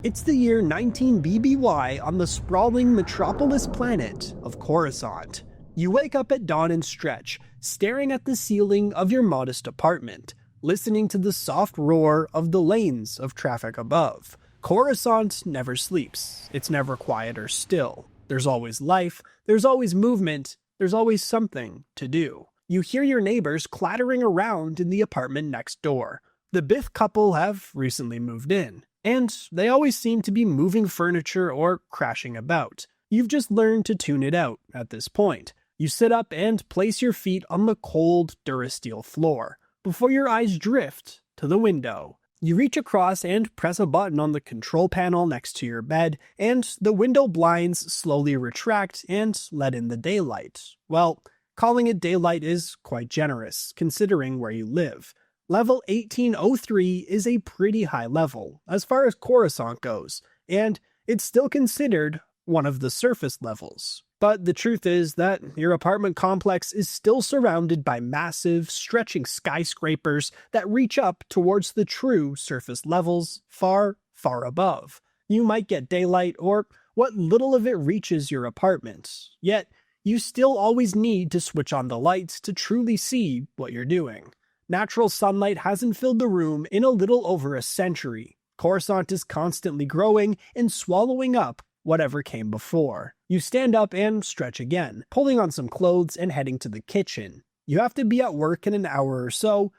It's the year 19 BBY on the sprawling metropolis planet of Coruscant. You wake up at dawn and stretch, staring at the ceiling of your modest apartment, listening to the soft roar of the lanes of traffic above. Coruscant never sleeps. It's never quiet or still. There's always life, there's always movement, there's always something to do. You hear your neighbors clattering around in the apartment next door. The Bith couple have recently moved in, and they always seem to be moving furniture or crashing about. You've just learned to tune it out at this point. You sit up and place your feet on the cold Durasteel floor, before your eyes drift to the window. You reach across and press a button on the control panel next to your bed, and the window blinds slowly retract and let in the daylight. Well, calling it daylight is quite generous, considering where you live. Level 1803 is a pretty high level, as far as Coruscant goes, and it's still considered one of the surface levels. But the truth is that your apartment complex is still surrounded by massive, stretching skyscrapers that reach up towards the true surface levels far, far above. You might get daylight, or what little of it reaches your apartment, yet you still always need to switch on the lights to truly see what you're doing. Natural sunlight hasn't filled the room in a little over a century. Coruscant is constantly growing and swallowing up whatever came before. You stand up and stretch again, pulling on some clothes and heading to the kitchen. You have to be at work in an hour or so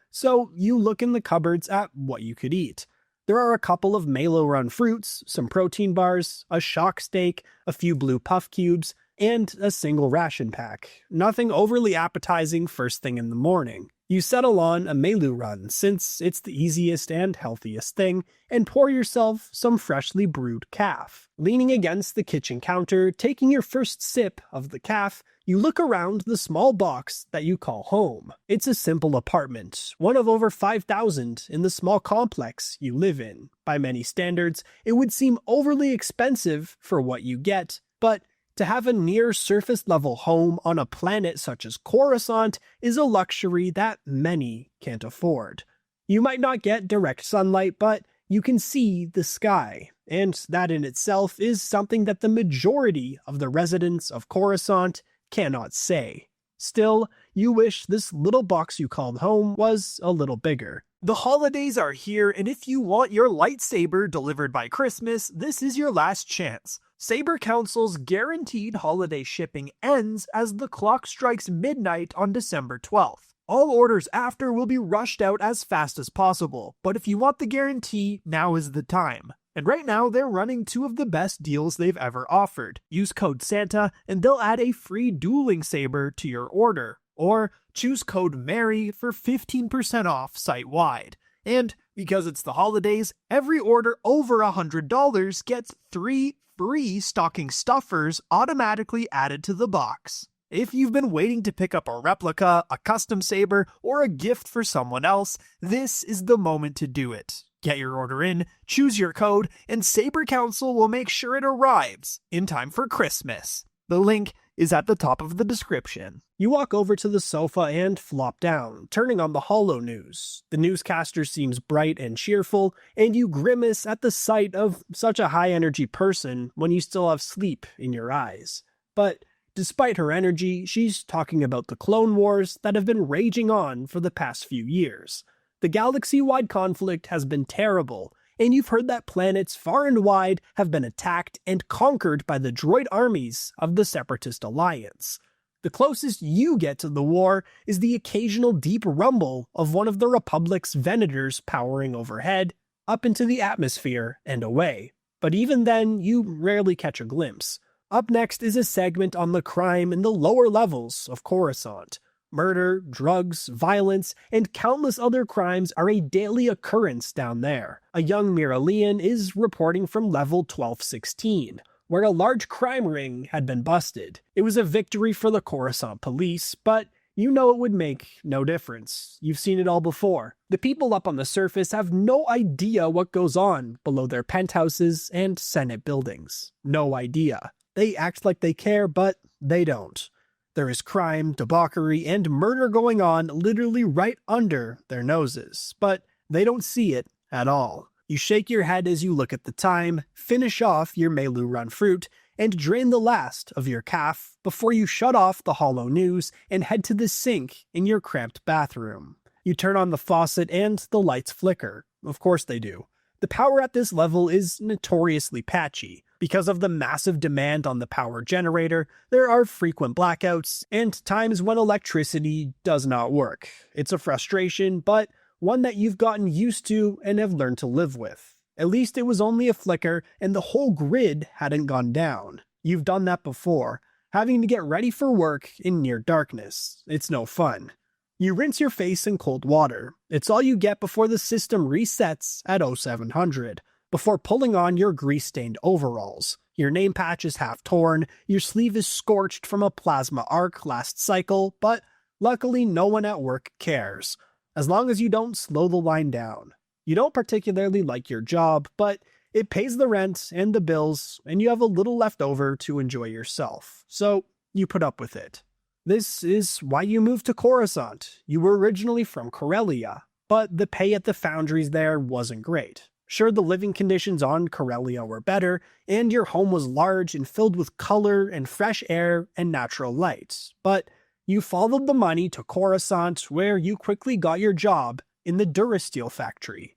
you look in the cupboards at what you could eat. There are a couple of Malo-run fruits, some protein bars, a shock steak, a few blue puff cubes, and a single ration pack. Nothing overly appetizing first thing in the morning. You settle on a Melu run, since it's the easiest and healthiest thing, and pour yourself some freshly brewed caf. Leaning against the kitchen counter, taking your first sip of the caf, you look around the small box that you call home. It's a simple apartment, one of over 5,000 in the small complex you live in. By many standards, it would seem overly expensive for what you get, but to have a near-surface level home on a planet such as Coruscant is a luxury that many can't afford. You might not get direct sunlight, but you can see the sky, and that in itself is something that the majority of the residents of Coruscant cannot say. Still, you wish this little box you called home was a little bigger. The holidays are here, and if you want your lightsaber delivered by Christmas, this is your last chance. Saber Council's guaranteed holiday shipping ends as the clock strikes midnight on December 12th. All orders after will be rushed out as fast as possible, but if you want the guarantee, now is the time. And right now, they're running two of the best deals they've ever offered. Use code SANTA, and they'll add a free Dueling Saber to your order. Or choose code MARY for 15% off site-wide. And because it's the holidays, every order over $100 gets 3 free stocking stuffers automatically added to the box. If you've been waiting to pick up a replica, a custom saber, or a gift for someone else, this is the moment to do it. Get your order in, choose your code, and Saber Council will make sure it arrives in time for Christmas. The link is at the top of the description. You walk over to the sofa and flop down, turning on the Holo News. The newscaster seems bright and cheerful, and you grimace at the sight of such a high-energy person when you still have sleep in your eyes. But despite her energy, she's talking about the Clone Wars that have been raging on for the past few years. The galaxy-wide conflict has been terrible, and you've heard that planets far and wide have been attacked and conquered by the droid armies of the Separatist Alliance. The closest you get to the war is the occasional deep rumble of one of the Republic's Venators powering overhead, up into the atmosphere and away. But even then, you rarely catch a glimpse. Up next is a segment on the crime in the lower levels of Coruscant. Murder, drugs, violence, and countless other crimes are a daily occurrence down there. A young Miralian is reporting from level 1216, where a large crime ring had been busted. It was a victory for the Coruscant police, but you know it would make no difference. You've seen it all before. The people up on the surface have no idea what goes on below their penthouses and Senate buildings. No idea. They act like they care, but they don't. There is crime, debauchery, and murder going on literally right under their noses, but they don't see it at all. You shake your head as you look at the time, finish off your Melu Run fruit, and drain the last of your calf before you shut off the hollow news and head to the sink in your cramped bathroom. You turn on the faucet and the lights flicker. Of course they do. The power at this level is notoriously patchy. Because of the massive demand on the power generator, there are frequent blackouts and times when electricity does not work. It's a frustration, but one that you've gotten used to and have learned to live with. At least it was only a flicker and the whole grid hadn't gone down. You've done that before, having to get ready for work in near darkness. It's no fun. You rinse your face in cold water. It's all you get before the system resets at 0700, before pulling on your grease-stained overalls. Your name patch is half torn, your sleeve is scorched from a plasma arc last cycle, but luckily no one at work cares, as long as you don't slow the line down. You don't particularly like your job, but it pays the rent and the bills, and you have a little left over to enjoy yourself, so you put up with it. This is why you moved to Coruscant. You were originally from Corellia, but the pay at the foundries there wasn't great. Sure, the living conditions on Corellia were better, and your home was large and filled with color and fresh air and natural light, but you followed the money to Coruscant, where you quickly got your job in the Durasteel factory.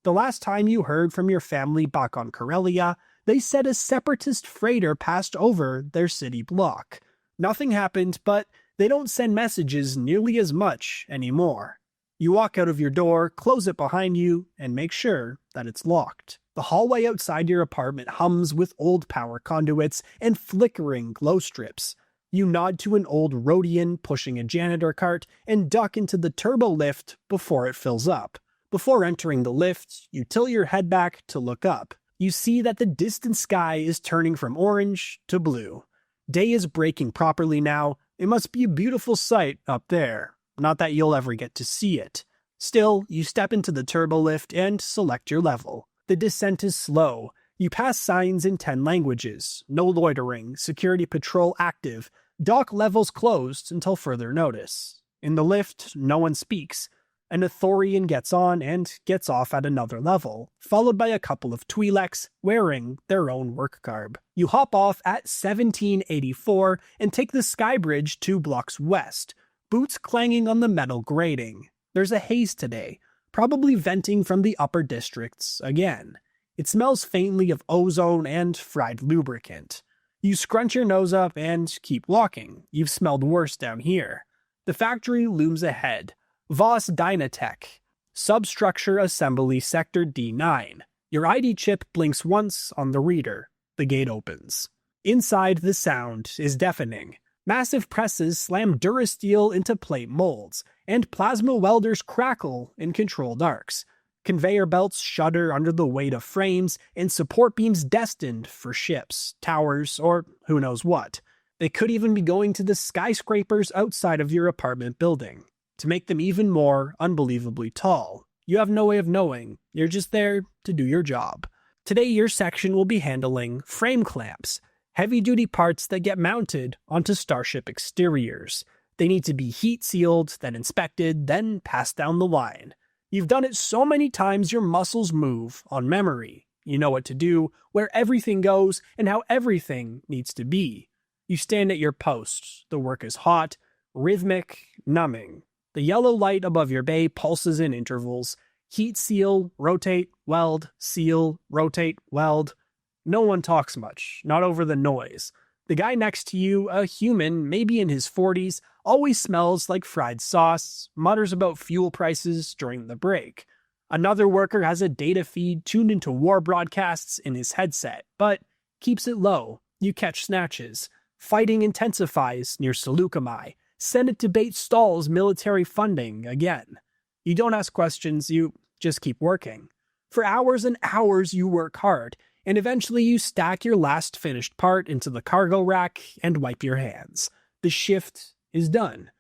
The last time you heard from your family back on Corellia, they said a separatist freighter passed over their city block. Nothing happened, but they don't send messages nearly as much anymore. You walk out of your door, close it behind you, and make sure that it's locked. The hallway outside your apartment hums with old power conduits and flickering glow strips. You nod to an old Rhodian pushing a janitor cart and duck into the turbo lift before it fills up. Before entering the lift, you tilt your head back to look up. You see that the distant sky is turning from orange to blue. Day is breaking properly now. It must be a beautiful sight up there. Not that you'll ever get to see it. Still, you step into the turbo lift and select your level. The descent is slow. You pass signs in 10 languages. No loitering, security patrol active, dock levels closed until further notice. In the lift, no one speaks. An Ithorian gets on and gets off at another level, followed by a couple of Twi'leks wearing their own work garb. You hop off at 1784 and take the sky bridge 2 blocks west, boots clanging on the metal grating. There's a haze today, probably venting from the upper districts again. It smells faintly of ozone and fried lubricant. You scrunch your nose up and keep walking. You've smelled worse down here. The factory looms ahead. Voss Dynatech. Substructure Assembly Sector D9. Your ID chip blinks once on the reader. The gate opens. Inside, the sound is deafening. Massive presses slam Durasteel into plate molds, and plasma welders crackle in controlled arcs. Conveyor belts shudder under the weight of frames and support beams destined for ships, towers, or who knows what. They could even be going to the skyscrapers outside of your apartment building, to make them even more unbelievably tall. You have no way of knowing. You're just there to do your job. Today, your section will be handling frame clamps, heavy-duty parts that get mounted onto starship exteriors. They need to be heat-sealed, then inspected, then passed down the line. You've done it so many times your muscles move on memory. You know what to do, where everything goes, and how everything needs to be. You stand at your post. The work is hot, rhythmic, numbing. The yellow light above your bay pulses in intervals. Heat seal, rotate, weld, seal, rotate, weld. No one talks much, not over the noise. The guy next to you, a human, maybe in his 40s, always smells like fried sauce, mutters about fuel prices during the break. Another worker has a data feed tuned into war broadcasts in his headset, but keeps it low. You catch snatches. Fighting intensifies near Seleucami. Senate debate stalls military funding again. You don't ask questions, you just keep working. For hours and hours you work hard, and eventually you stack your last finished part into the cargo rack and wipe your hands. The shift is done.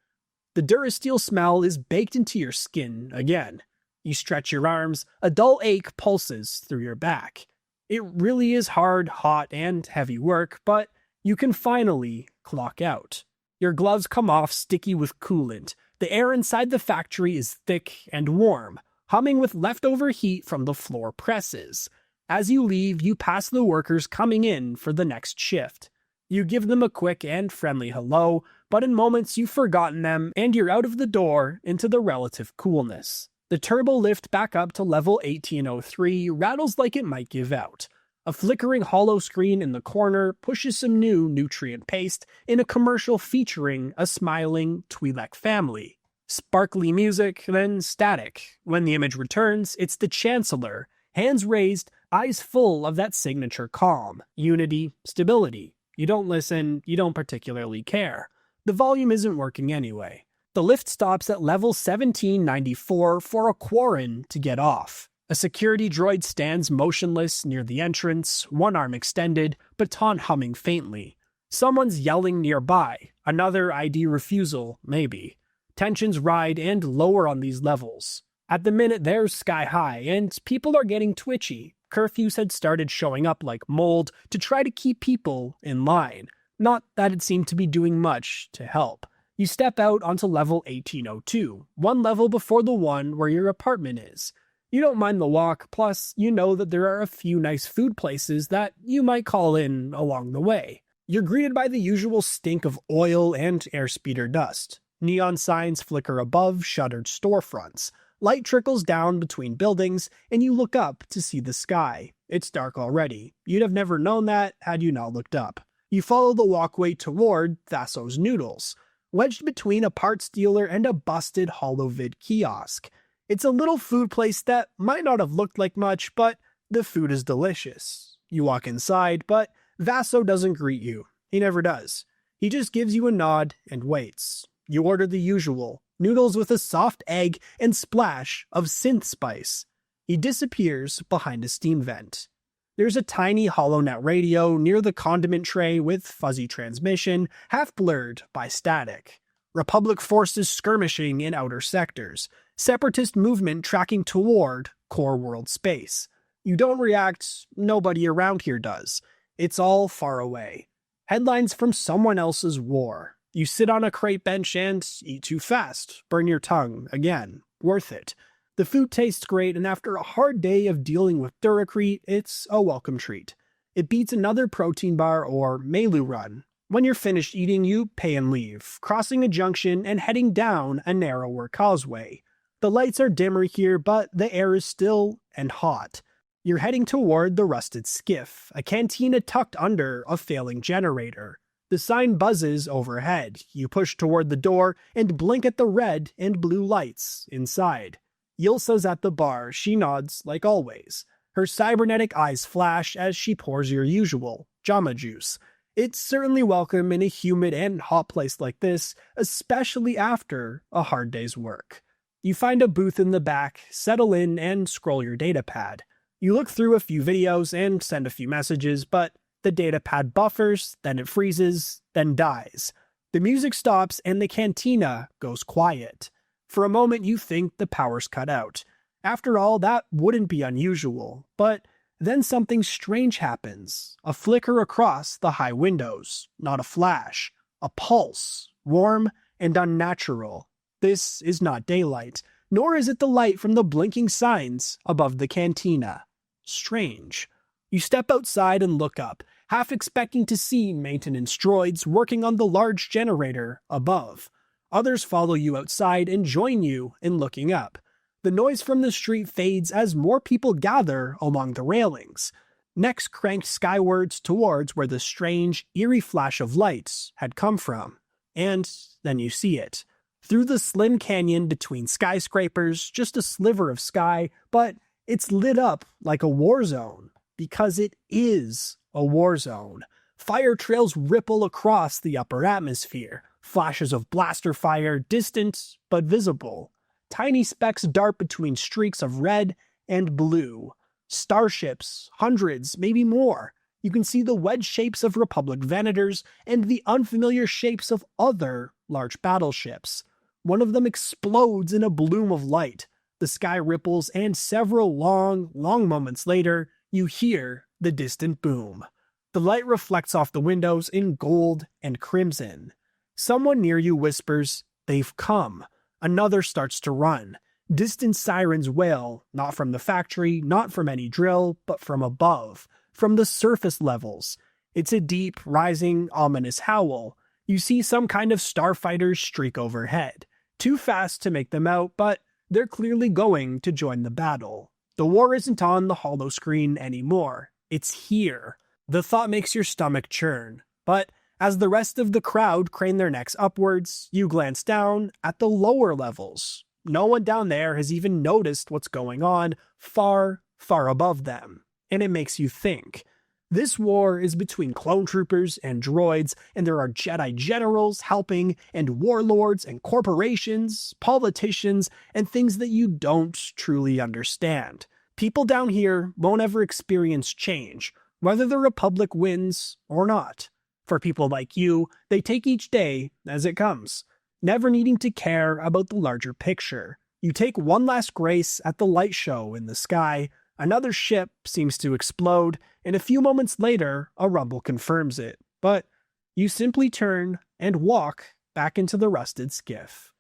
The Durasteel smell is baked into your skin again. You stretch your arms, a dull ache pulses through your back. It really is hard, hot, and heavy work, but you can finally clock out. Your gloves come off sticky with coolant. The air inside the factory is thick and warm. humming with leftover heat from the floor presses. As you leave, you pass the workers coming in for the next shift. You give them a quick and friendly hello, but in moments you've forgotten them and you're out of the door into the relative coolness. The turbo lift back up to level 1803 rattles like it might give out. A flickering hollow screen in the corner pushes some new nutrient paste in a commercial featuring a smiling Twi'lek family. Sparkly music, then static. When the image returns, it's the Chancellor, hands raised, eyes full of that signature calm, unity, stability. You don't listen, you don't particularly care. The volume isn't working anyway. The lift stops at level 1794 for a Quarren to get off. A security droid stands motionless near the entrance, one arm extended, baton humming faintly. Someone's yelling nearby, another ID refusal, maybe. Tensions ride and lower on these levels. At the minute they're sky high, and people are getting twitchy. Curfews had started showing up like mold to try to keep people in line. Not that it seemed to be doing much to help. You step out onto level 1802, one level before the one where your apartment is. You don't mind the walk, plus you know that there are a few nice food places that you might call in along the way. You're greeted by the usual stink of oil and airspeeder dust. Neon signs flicker above shuttered storefronts. Light trickles down between buildings, and you look up to see the sky. It's dark already. You'd have never known that had you not looked up. You follow the walkway toward Thasso's Noodles, wedged between a parts dealer and a busted holovid kiosk. It's a little food place that might not have looked like much, but the food is delicious. You walk inside, but Vaso doesn't greet you. He never does. He just gives you a nod and waits. You order the usual, noodles with a soft egg and splash of synth spice. He disappears behind a steam vent. There's a tiny HoloNet radio near the condiment tray with fuzzy transmission, half blurred by static. Republic forces skirmishing in outer sectors. Separatist movement tracking toward core world space. You don't react, nobody around here does. It's all far away. Headlines from someone else's war. You sit on a crate bench and eat too fast. Burn your tongue, again. Worth it. The food tastes great, and after a hard day of dealing with Duracrete, it's a welcome treat. It beats another protein bar or Melu run. When you're finished eating, you pay and leave, crossing a junction and heading down a narrower causeway. The lights are dimmer here, but the air is still and hot. You're heading toward the rusted skiff, a cantina tucked under a failing generator. The sign buzzes overhead. You push toward the door and blink at the red and blue lights inside. Yilsa's at the bar. She nods like always. Her cybernetic eyes flash as she pours your usual Jama juice. It's certainly welcome in a humid and hot place like this, especially after a hard day's work. You find a booth in the back, settle in, and scroll your datapad. You look through a few videos and send a few messages, but the datapad buffers, then it freezes, then dies. The music stops and the cantina goes quiet. For a moment you think the power's cut out. After all, that wouldn't be unusual, but then something strange happens. A flicker across the high windows, not a flash. A pulse, warm and unnatural. This is not daylight, nor is it the light from the blinking signs above the cantina. Strange. You step outside and look up, half expecting to see maintenance droids working on the large generator above. Others follow you outside and join you in looking up. The noise from the street fades as more people gather along the railings. Necks cranked skywards towards where the strange, eerie flash of lights had come from. And then you see it. Through the slim canyon between skyscrapers, just a sliver of sky, but it's lit up like a war zone. Because it is a war zone. Fire trails ripple across the upper atmosphere. Flashes of blaster fire, distant but visible. Tiny specks dart between streaks of red and blue. Starships, hundreds, maybe more. You can see the wedge shapes of Republic Venators and the unfamiliar shapes of other large battleships. One of them explodes in a bloom of light. The sky ripples, and several long moments later, you hear the distant boom. The light reflects off the windows in gold and crimson. Someone near you whispers, "They've come." Another starts to run. Distant sirens wail, not from the factory, not from any drill, but from above, from the surface levels. It's a deep, rising, ominous howl. You see some kind of starfighters streak overhead. Too fast to make them out, but they're clearly going to join the battle. The war isn't on the hollow screen anymore. It's here. The thought makes your stomach churn. But as the rest of the crowd crane their necks upwards, you glance down at the lower levels. No one down there has even noticed what's going on far, far above them. And it makes you think. This war is between clone troopers and droids, and there are Jedi generals helping, and warlords and corporations, politicians, and things that you don't truly understand. People down here won't ever experience change, whether the Republic wins or not. For people like you, they take each day as it comes, never needing to care about the larger picture. You take one last grace at the light show in the sky. Another ship seems to explode, and a few moments later, a rumble confirms it. But you simply turn and walk back into the rusted skiff.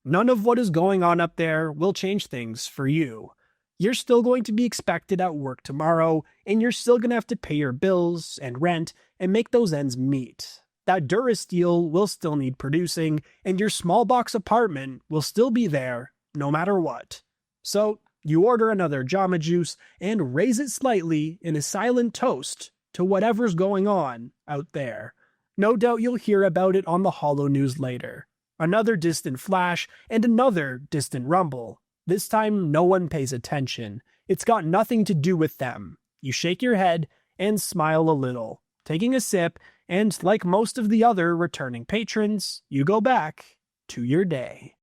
None of what is going on up there will change things for you. You're still going to be expected at work tomorrow, and you're still going to have to pay your bills and rent and make those ends meet. That Durasteel will still need producing, and your small box apartment will still be there no matter what. So, you order another Jamba Juice and raise it slightly in a silent toast to whatever's going on out there. No doubt you'll hear about it on the Holo News later. Another distant flash and another distant rumble. This time no one pays attention. It's got nothing to do with them. You shake your head and smile a little, taking a sip, and like most of the other returning patrons, you go back to your day.